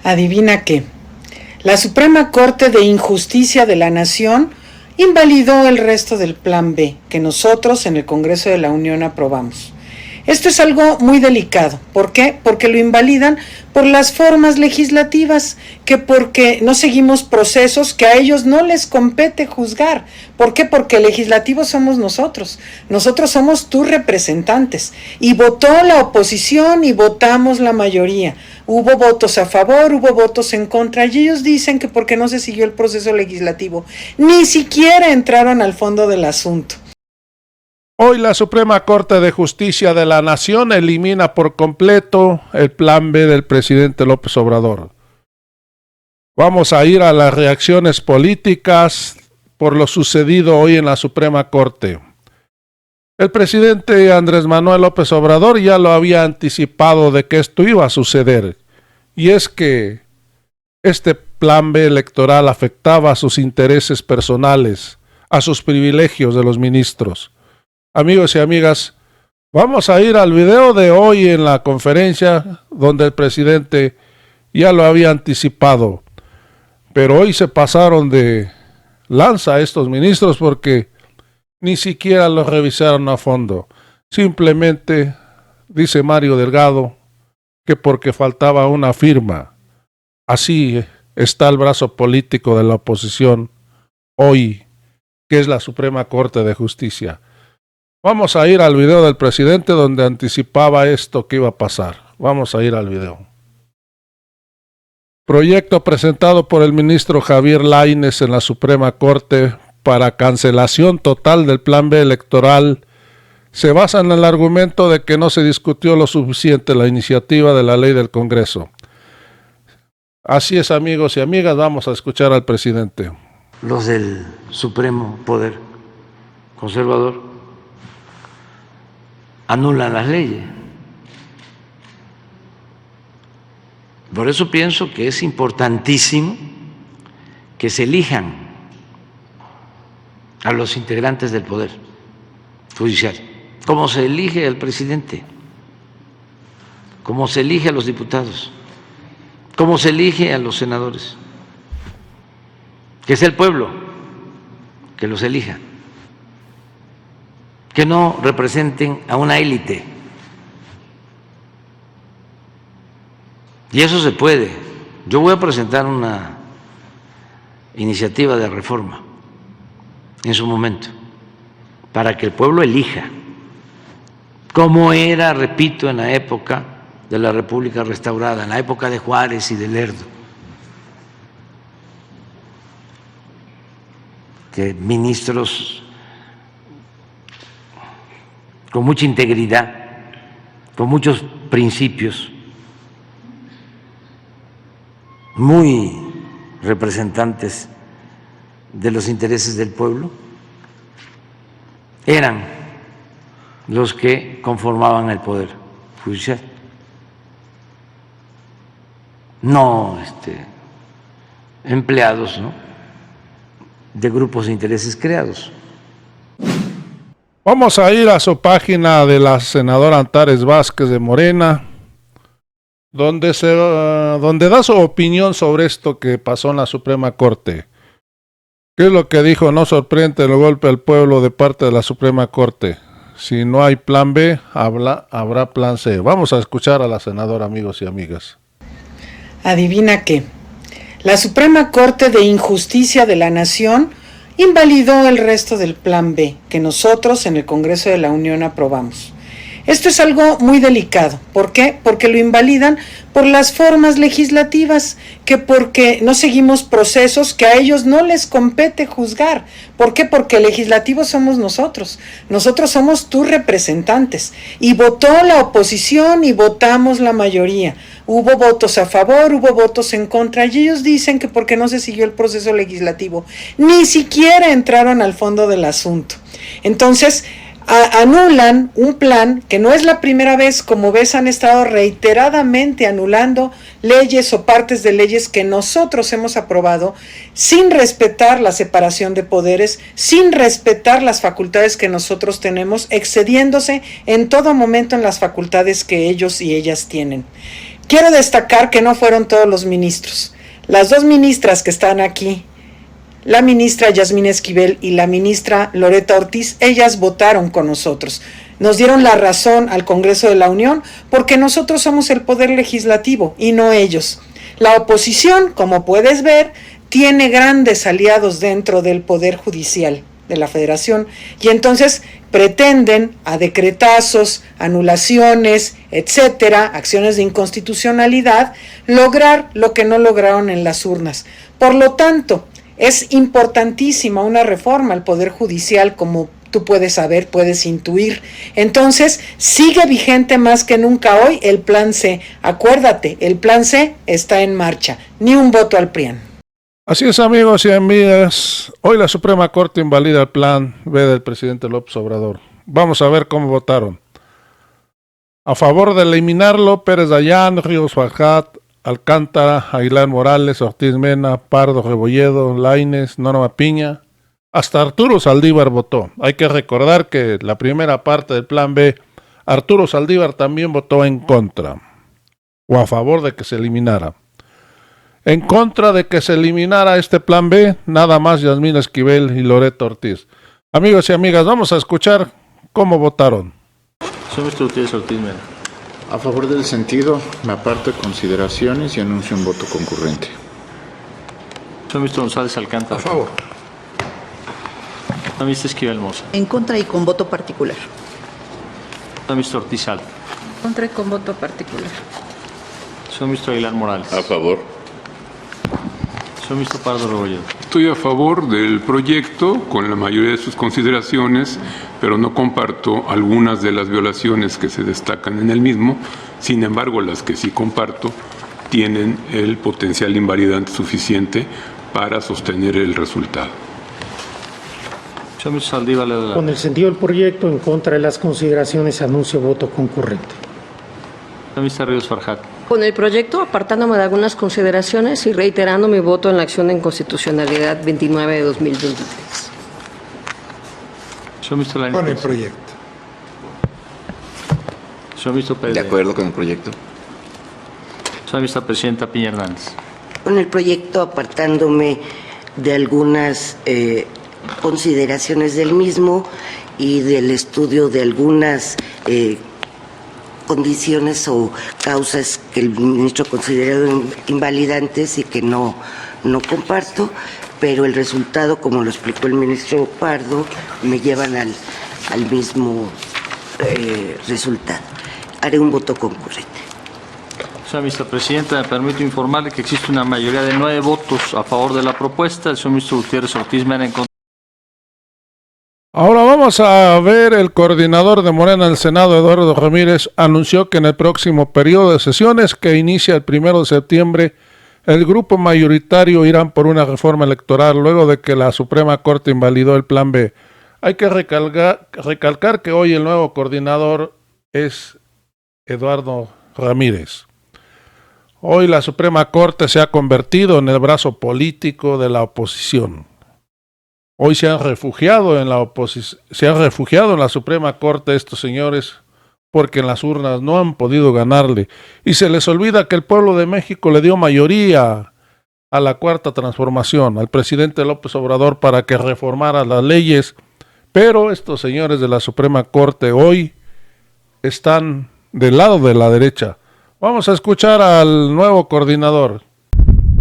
Adivina qué. La Suprema Corte de Justicia de la Nación invalidó el resto del Plan B que nosotros en el Congreso de la Unión aprobamos. Esto es algo muy delicado. ¿Por qué? Porque lo invalidan por las formas legislativas, que porque no seguimos procesos que a ellos no les compete juzgar. ¿Por qué? Porque legislativos somos nosotros. Nosotros somos tus representantes. Y votó la oposición y votamos la mayoría. Hubo votos a favor, hubo votos en contra, y ellos dicen que porque no se siguió el proceso legislativo, ni siquiera entraron al fondo del asunto. Hoy la Suprema Corte de Justicia de la Nación elimina por completo el Plan B del presidente López Obrador. Vamos a ir a las reacciones políticas por lo sucedido hoy en la Suprema Corte. El presidente Andrés Manuel López Obrador ya lo había anticipado de que esto iba a suceder, y es que este Plan B electoral afectaba a sus intereses personales, a sus privilegios de los ministros. Amigos y amigas, vamos a ir al video de hoy en la conferencia donde el presidente ya lo había anticipado. Pero hoy se pasaron de lanza estos ministros porque ni siquiera los revisaron a fondo. Simplemente dice Mario Delgado que porque faltaba una firma. Así está el brazo político de la oposición hoy, que es la Suprema Corte de Justicia. Vamos a ir al video del presidente donde anticipaba esto que iba a pasar. Vamos a ir al video. Proyecto presentado por el ministro Javier Lainez en la Suprema Corte para cancelación total del Plan B electoral se basa en el argumento de que no se discutió lo suficiente la iniciativa de la ley del Congreso. Así es, amigos y amigas, vamos a escuchar al presidente. Los del Supremo Poder Conservador anulan las leyes. Por eso pienso que es importantísimo que se elijan a los integrantes del Poder Judicial, como se elige al presidente, como se elige a los diputados, como se elige a los senadores, que sea el pueblo que los elija, que no representen a una élite. Y eso se puede. Yo voy a presentar una iniciativa de reforma en su momento, para que el pueblo elija, como era, repito, en la época de la República Restaurada, en la época de Juárez y de Lerdo, que ministros con mucha integridad, con muchos principios, muy representantes de los intereses del pueblo, eran los que conformaban el Poder Judicial, no empleados, ¿no?, de grupos de intereses creados. Vamos a ir a su página de la senadora Antares Vázquez de Morena, donde da su opinión sobre esto que pasó en la Suprema Corte. ¿Qué es lo que dijo? No sorprende el golpe al pueblo de parte de la Suprema Corte. Si no hay plan B, habrá plan C. Vamos a escuchar a la senadora, amigos y amigas. Adivina qué. La Suprema Corte de Justicia de la Nación invalidó el resto del Plan B que nosotros en el Congreso de la Unión aprobamos. Esto es algo muy delicado. ¿Por qué? Porque lo invalidan por las formas legislativas, que porque no seguimos procesos que a ellos no les compete juzgar. ¿Por qué? Porque legislativos somos nosotros. Nosotros somos tus representantes. Y votó la oposición y votamos la mayoría. Hubo votos a favor, hubo votos en contra, y ellos dicen que porque no se siguió el proceso legislativo, ni siquiera entraron al fondo del asunto. Entonces, anulan un plan que no es la primera vez. Como ves, han estado reiteradamente anulando leyes o partes de leyes que nosotros hemos aprobado sin respetar la separación de poderes, sin respetar las facultades que nosotros tenemos, excediéndose en todo momento en las facultades que ellos y ellas tienen. quiero destacar que no fueron todos los ministros. Las dos ministras que están aquí, la ministra Yasmín Esquivel y la ministra Loretta Ortiz, ellas votaron con nosotros. Nos dieron la razón al Congreso de la Unión porque nosotros somos el poder legislativo y no ellos. La oposición, como puedes ver, tiene grandes aliados dentro del Poder Judicial de la Federación y entonces pretenden a decretazos, anulaciones, etcétera, acciones de inconstitucionalidad, lograr lo que no lograron en las urnas. Por lo tanto, es importantísima una reforma al Poder Judicial, como tú puedes saber, puedes intuir. Entonces, sigue vigente más que nunca hoy el Plan C. Acuérdate, el Plan C está en marcha. Ni un voto al PRIAN. Así es, amigos y amigas. Hoy la Suprema Corte invalida el Plan B del presidente López Obrador. Vamos a ver cómo votaron. A favor de eliminarlo, Pérez Dayán, Ríos Farjat, Alcántara, Aguilar Morales, Ortiz Mena, Pardo Rebolledo, Lainez, Norma Piña. Hasta Arturo Saldívar votó. Hay que recordar que la primera parte del Plan B, Arturo Saldívar también votó en contra o a favor de que se eliminara. En contra de que se eliminara este Plan B, nada más Yasmín Esquivel y Loretta Ortiz. Amigos y amigas, vamos a escuchar cómo votaron. Soy Mr. Ortiz Mena. A favor del sentido, me aparto de consideraciones y anuncio un voto concurrente. Soy Mr. González Alcántara. A favor. Soy Mr. Esquivel Moza. En contra y con voto particular. Soy Mr. Ortiz Alto. Contra y con voto particular. Soy Mr. Aguilar Morales. A favor. Soy Mr. Pardo Rebolledo. Estoy a favor del proyecto con la mayoría de sus consideraciones, pero no comparto algunas de las violaciones que se destacan en el mismo. Sin embargo, las que sí comparto tienen el potencial invalidante suficiente para sostener el resultado. Soy Mr. Saldívar Ledesma. Con el sentido del proyecto, en contra de las consideraciones, anuncio voto concurrente. Soy Mr. Ríos Farjat. Con el proyecto, apartándome de algunas consideraciones y reiterando mi voto en la acción de inconstitucionalidad 29 de 2023. Soy Mr. Lainez. Con el proyecto. Soy Mr. Pérez. De acuerdo con el proyecto. Soy Mr. Presidenta Piña Hernández. Con el proyecto, apartándome de algunas consideraciones del mismo y del estudio de algunas condiciones o causas que el ministro consideró invalidantes y que no comparto, pero el resultado, como lo explicó el ministro Pardo, me llevan al mismo resultado. Haré un voto concurrente. Soy Mr. Presidenta, me permito informarle que existe una mayoría de 9 votos a favor de la propuesta. Soy Mr. Gutiérrez Ortiz Mena en contra. Ahora vamos a ver, el coordinador de Morena en el Senado, Eduardo Ramírez, anunció que en el próximo periodo de sesiones, que inicia el 1 de septiembre, el grupo mayoritario irán por una reforma electoral luego de que la Suprema Corte invalidó el Plan B. Hay que recalcar que hoy el nuevo coordinador es Eduardo Ramírez. Hoy la Suprema Corte se ha convertido en el brazo político de la oposición. Hoy se han refugiado en la Suprema Corte estos señores porque en las urnas no han podido ganarle. Y se les olvida que el pueblo de México le dio mayoría a la Cuarta Transformación, al presidente López Obrador, para que reformara las leyes. Pero estos señores de la Suprema Corte hoy están del lado de la derecha. Vamos a escuchar al nuevo coordinador.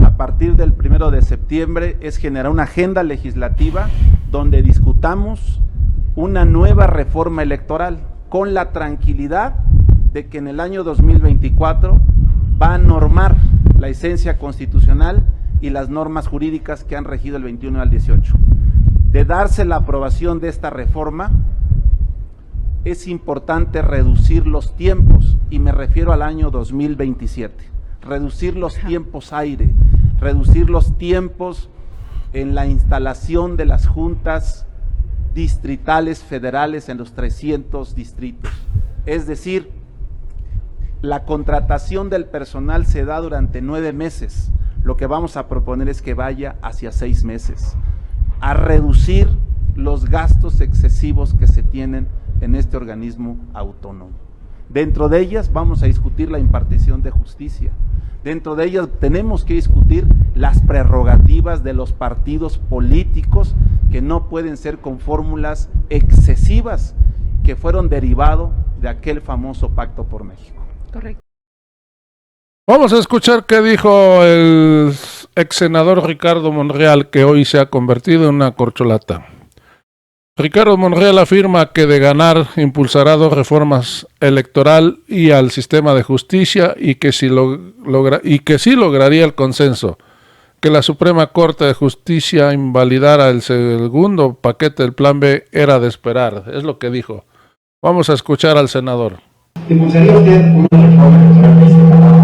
A partir del 1 de septiembre es generar una agenda legislativa donde discutamos una nueva reforma electoral con la tranquilidad de que en el año 2024 va a normar la esencia constitucional y las normas jurídicas que han regido el 21 al 18. De darse la aprobación de esta reforma, es importante reducir los tiempos, y me refiero al año 2027, reducir los tiempos aire, reducir los tiempos en la instalación de las juntas distritales federales en los 300 distritos. Es decir, la contratación del personal se da durante 9 meses. Lo que vamos a proponer es que vaya hacia 6 meses, a reducir los gastos excesivos que se tienen en este organismo autónomo. Dentro de ellas vamos a discutir la impartición de justicia. Dentro de ellas tenemos que discutir las prerrogativas de los partidos políticos que no pueden ser con fórmulas excesivas que fueron derivado de aquel famoso Pacto por México. Correcto. Vamos a escuchar qué dijo el ex senador Ricardo Monreal, que hoy se ha convertido en una corcholata. Ricardo Monreal afirma que de ganar impulsará 2 reformas electoral y al sistema de justicia y que sí lograría el consenso, que la Suprema Corte de Justicia invalidara el segundo paquete del Plan B era de esperar, es lo que dijo. Vamos a escuchar al senador. ¿Impulsaría usted una reforma electoral?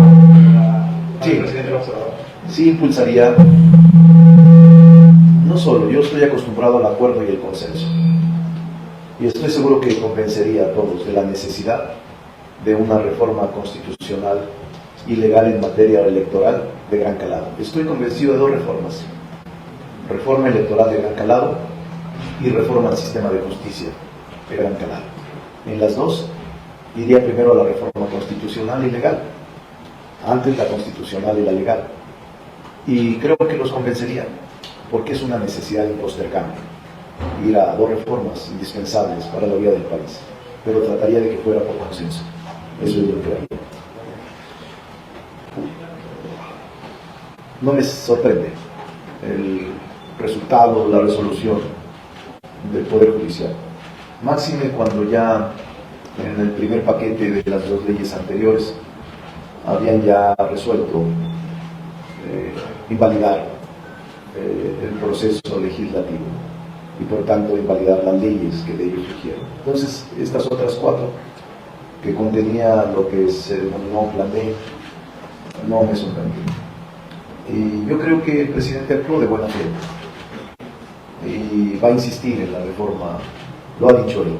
Sí, impulsaría. No solo, yo estoy acostumbrado al acuerdo y el consenso. Y estoy seguro que convencería a todos de la necesidad de una reforma constitucional y legal en materia electoral de gran calado. Estoy convencido de 2 reformas. Reforma electoral de gran calado y reforma al sistema de justicia de gran calado. En las 2, iría primero a la reforma constitucional y legal, antes la constitucional y la legal. Y creo que los convencería, porque es una necesidad impostergable ir a 2 reformas indispensables para la vida del país, pero trataría de que fuera por consenso. Eso es lo que haría. No me sorprende el resultado, la resolución del Poder Judicial, máxime cuando ya en el primer paquete de las 2 leyes anteriores habían ya resuelto invalidar el proceso legislativo y por tanto invalidar las leyes que de ellos surgieron. Entonces, estas otras 4 que contenía lo que se denominó Plan B no me sorprendió. Y yo creo que el presidente actuó de buena fe y va a insistir en la reforma, lo ha dicho él,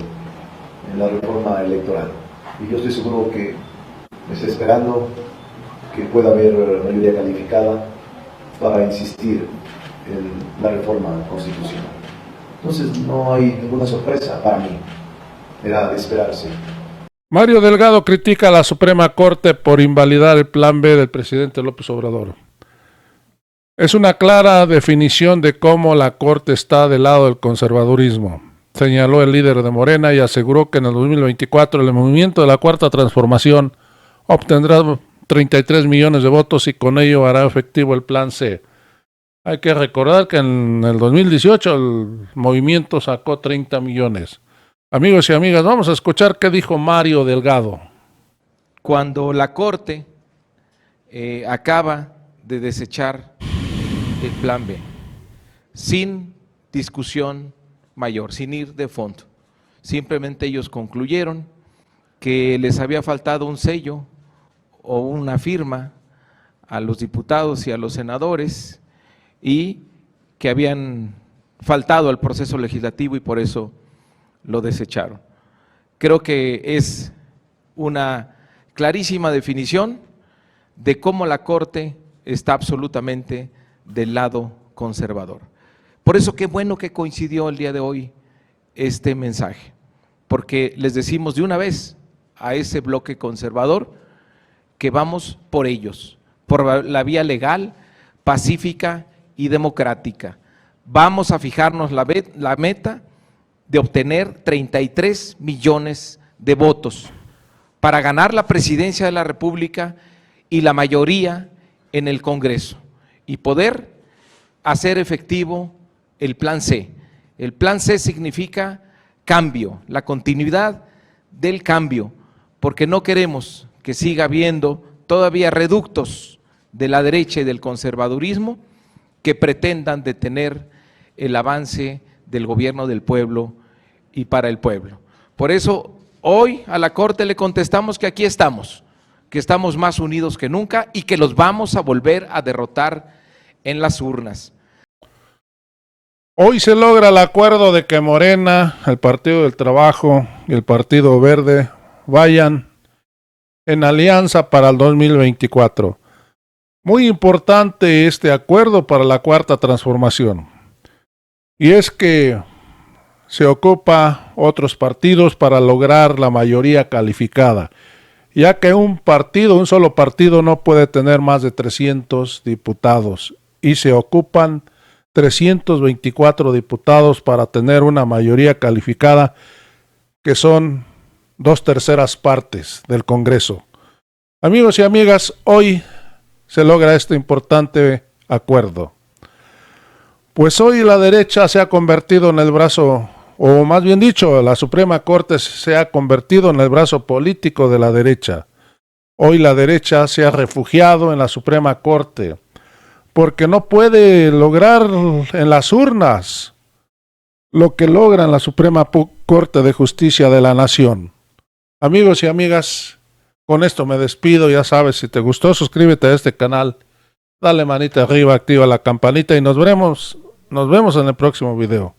en la reforma electoral. Y yo estoy seguro que me está esperando que pueda haber mayoría calificada para insistir en la reforma constitucional. Entonces no hay ninguna sorpresa para mí, era de esperarse. Mario Delgado critica a la Suprema Corte por invalidar el Plan B del presidente López Obrador. Es una clara definición de cómo la Corte está del lado del conservadurismo, señaló el líder de Morena y aseguró que en el 2024 el movimiento de la Cuarta Transformación obtendrá 33 millones de votos y con ello hará efectivo el Plan C. Hay que recordar que en el 2018 el movimiento sacó 30 millones. Amigos y amigas, vamos a escuchar qué dijo Mario Delgado. Cuando la Corte acaba de desechar el Plan B, sin discusión mayor, sin ir de fondo, simplemente ellos concluyeron que les había faltado un sello o una firma a los diputados y a los senadores y que habían faltado al proceso legislativo y por eso lo desecharon. Creo que es una clarísima definición de cómo la Corte está absolutamente del lado conservador. Por eso qué bueno que coincidió el día de hoy este mensaje, porque les decimos de una vez a ese bloque conservador que vamos por ellos, por la vía legal, pacífica y democrática. Vamos a fijarnos la meta de obtener 33 millones de votos para ganar la presidencia de la República y la mayoría en el Congreso y poder hacer efectivo el Plan C. El Plan C significa cambio, la continuidad del cambio, porque no queremos que siga habiendo todavía reductos de la derecha y del conservadurismo que pretendan detener el avance del gobierno del pueblo y para el pueblo. Por eso hoy a la Corte le contestamos que aquí estamos, que estamos más unidos que nunca y que los vamos a volver a derrotar en las urnas. Hoy se logra el acuerdo de que Morena, el Partido del Trabajo y el Partido Verde vayan en alianza para el 2024. Muy importante este acuerdo para la Cuarta Transformación. Y es que se ocupa otros partidos para lograr la mayoría calificada. ya que un solo partido no puede tener más de 300 diputados y se ocupan 324 diputados para tener una mayoría calificada, que son 2/3 partes del Congreso. Amigos y amigas, hoy se logra este importante acuerdo. Pues hoy la derecha se ha convertido en el brazo, o más bien dicho, la Suprema Corte se ha convertido en el brazo político de la derecha. Hoy la derecha se ha refugiado en la Suprema Corte porque no puede lograr en las urnas lo que logra en la Suprema Corte de Justicia de la Nación. Amigos y amigas, con esto me despido. Ya sabes, si te gustó, suscríbete a este canal, dale manita arriba, activa la campanita y nos vemos en el próximo video.